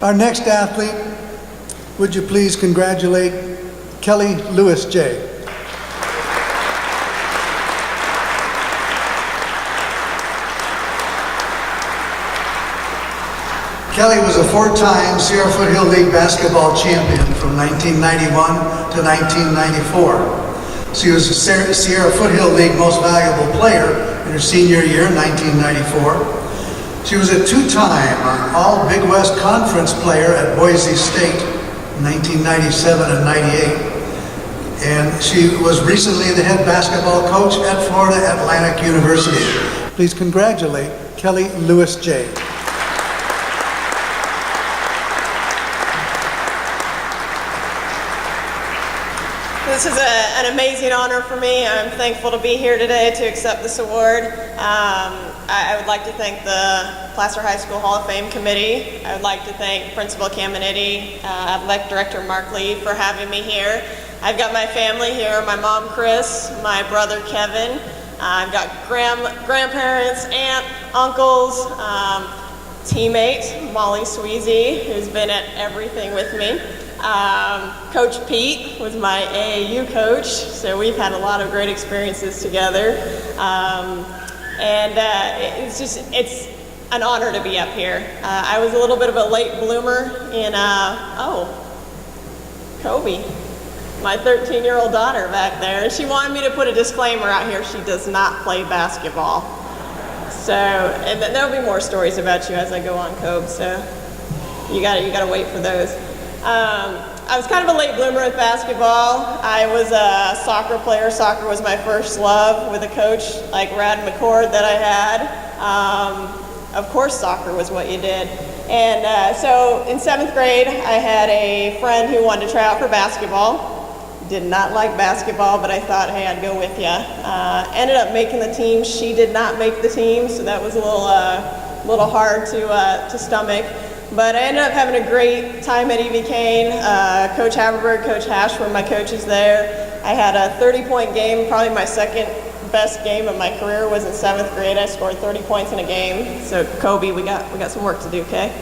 Our next athlete, would you please congratulate Kellie Lewis J. Kellie was a four-time Sierra Foothill League basketball champion from 1991 to 1994. She was the Sierra Foothill League Most Valuable Player in her senior year in 1994. She was a two-time All Big West Conference player at Boise State in 1997 and 98. And she was recently the head basketball coach at Florida Atlantic University. Please congratulate Kellie Lewis J. This is an amazing honor for me. I'm thankful to be here today to accept this award. I would like to thank the Placer High School Hall of Fame Committee. I would like to thank Principal Caminiti, Athletic Director Mark Lee for having me here. I've got my family here, my mom Chris, my brother Kevin. I've got grandparents, aunt, uncles, teammate Molly Sweezy, who's been at everything with me. Coach Pete was my AAU coach, so we've had a lot of great experiences together. It's an honor to be up here. I was a little bit of a late bloomer in, Kobe, my 13-year-old daughter back there, and she wanted me to put a disclaimer out here, she does not play basketball. So, and there'll be more stories about you as I go on, Kobe, so you gotta wait for those. I was kind of a late bloomer with basketball. I was a soccer player. Soccer was my first love with a coach like Rad McCord that I had. Of course soccer was what you did. And so in 7th grade, I had a friend who wanted to try out for basketball. Did not like basketball, but I thought, hey, I'd go with ya. Ended up making the team. She did not make the team, so that was a little hard to stomach. But I ended up having a great time at E.V. Kane. Coach Haverberg, Coach Hash were my coaches there. I had a 30-point game. Probably my second best game of my career was in 7th grade. I scored 30 points in a game. So Kobe, we got some work to do, okay?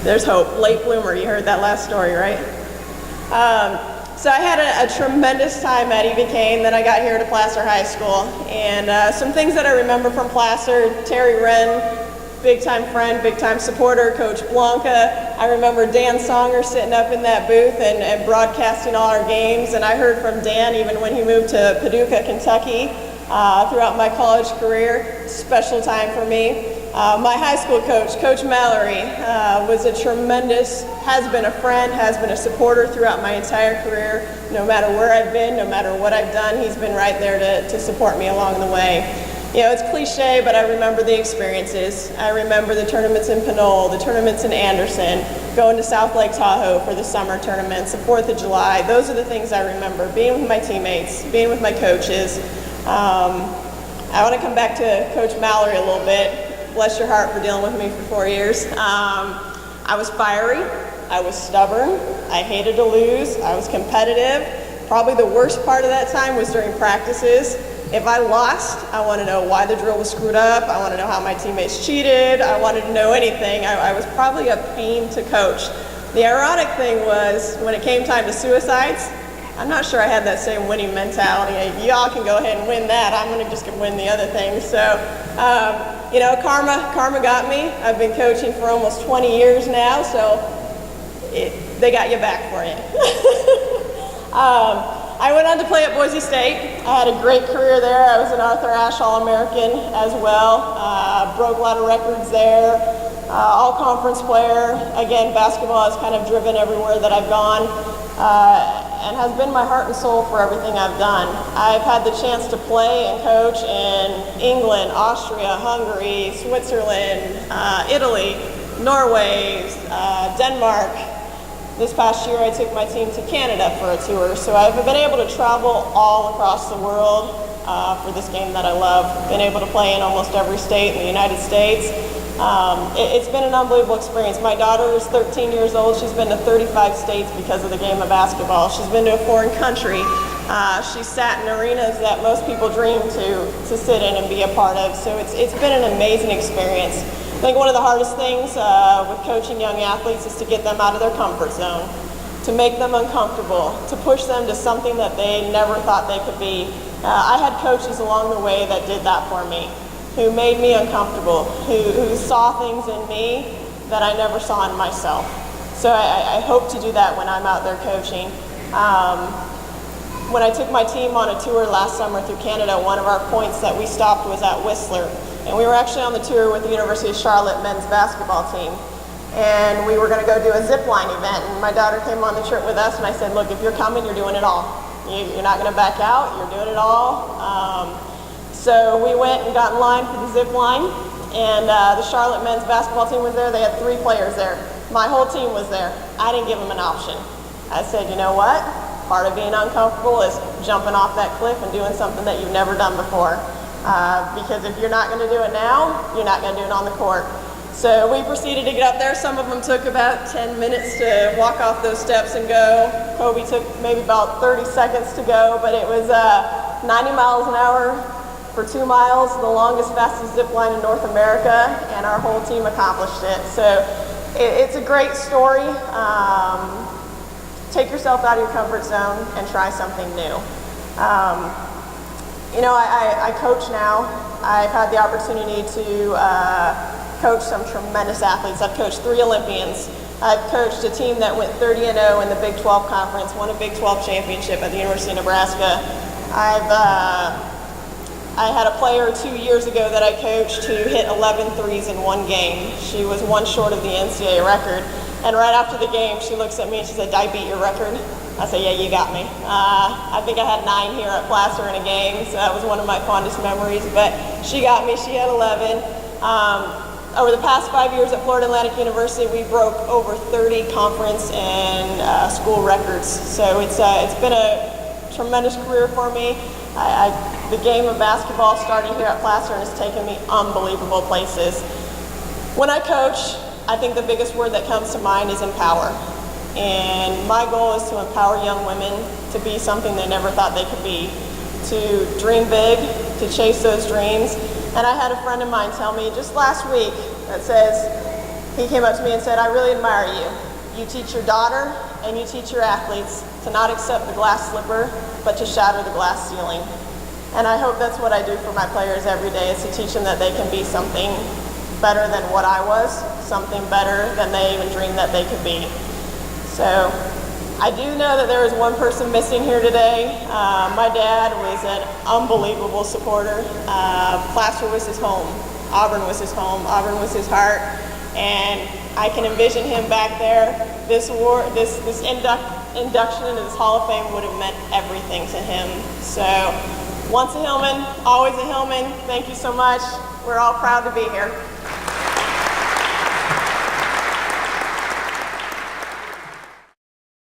There's hope. Late bloomer, you heard that last story, right? So I had a tremendous time at E.V. Kane. Then I got here to Placer High School. And some things that I remember from Placer, Terry Wren, big time friend, big time supporter, Coach Blanca. I remember Dan Songer sitting up in that booth and broadcasting all our games. And I heard from Dan even when he moved to Paducah, Kentucky throughout my college career. Special time for me. My high school coach, Coach Mallory, was has been a friend, has been a supporter throughout my entire career. No matter where I've been, no matter what I've done, he's been right there to support me along the way. You know, it's cliche, but I remember the experiences. I remember the tournaments in Pinole, the tournaments in Anderson, going to South Lake Tahoe for the summer tournaments, the 4th of July. Those are the things I remember, being with my teammates, being with my coaches. I want to come back to Coach Mallory a little bit. Bless your heart for dealing with me for 4 years. I was fiery, I was stubborn, I hated to lose, I was competitive. Probably the worst part of that time was during practices. If I lost, I want to know why the drill was screwed up. I want to know how my teammates cheated. I wanted to know anything. I was probably a pain to coach. The ironic thing was when it came time to suicides, I'm not sure I had that same winning mentality. Y'all can go ahead and win that. I'm going to just win the other things. So, you know, karma got me. I've been coaching for almost 20 years now, so they got you back for you. I went on to play at Boise State. I had a great career there. I was an Arthur Ashe All-American as well. Broke a lot of records there. All-conference player. Again, basketball has kind of driven everywhere that I've gone and has been my heart and soul for everything I've done. I've had the chance to play and coach in England, Austria, Hungary, Switzerland, Italy, Norway, Denmark. This past year I took my team to Canada for a tour, so I've been able to travel all across the world for this game that I love. Been able to play in almost every state in the United States. It's been an unbelievable experience. My daughter is 13 years old. She's been to 35 states because of the game of basketball. She's been to a foreign country. She's sat in arenas that most people dream to sit in and be a part of. So it's been an amazing experience. I think one of the hardest things with coaching young athletes is to get them out of their comfort zone, to make them uncomfortable, to push them to something that they never thought they could be. I had coaches along the way that did that for me, who made me uncomfortable, who saw things in me that I never saw in myself. So I hope to do that when I'm out there coaching. When I took my team on a tour last summer through Canada, one of our points that we stopped was at Whistler. And we were actually on the tour with the University of Charlotte men's basketball team. And we were going to go do a zip line event. And my daughter came on the trip with us, and I said, look, if you're coming, you're doing it all. You're not going to back out. You're doing it all. So we went and got in line for the zip line. And the Charlotte men's basketball team was there. They had 3 players there. My whole team was there. I didn't give them an option. I said, you know what? Part of being uncomfortable is jumping off that cliff and doing something that you've never done before. Because if you're not going to do it now, you're not going to do it on the court. So we proceeded to get up there. Some of them took about 10 minutes to walk off those steps and go. Kobe took maybe about 30 seconds to go, but it was 90 miles an hour for 2 miles, the longest, fastest zip line in North America, and our whole team accomplished it. So it's a great story. Take yourself out of your comfort zone and try something new. You know, I coach now. I've had the opportunity to coach some tremendous athletes. I've coached 3 Olympians. I've coached a team that went 30-0 in the Big 12 conference, won a Big 12 championship at the University of Nebraska. I had a player 2 years ago that I coached who hit 11 threes in one game. She was 1 short of the NCAA record. And right after the game, she looks at me and she said, "Did I beat your record?" I said, "Yeah, you got me." I think I had 9 here at Placer in a game, so that was one of my fondest memories. But she got me. She had 11. Over the past 5 years at Florida Atlantic University, we broke over 30 conference and school records. So it's been a tremendous career for me. The game of basketball started here at Placer and has taken me unbelievable places. When I coach, I think the biggest word that comes to mind is empower. And my goal is to empower young women to be something they never thought they could be, to dream big, to chase those dreams. And I had a friend of mine tell me just last week that says, he came up to me and said, "I really admire you. You teach your daughter and you teach your athletes to not accept the glass slipper, but to shatter the glass ceiling." And I hope that's what I do for my players every day, is to teach them that they can be something better than what I was, something better than they even dreamed that they could be. So I do know that there is one person missing here today. My dad was an unbelievable supporter. Placer was his home. Auburn was his home. Auburn was his heart. And I can envision him back there. This induction into this Hall of Fame would have meant everything to him. So once a Hillman, always a Hillman. Thank you so much. We're all proud to be here.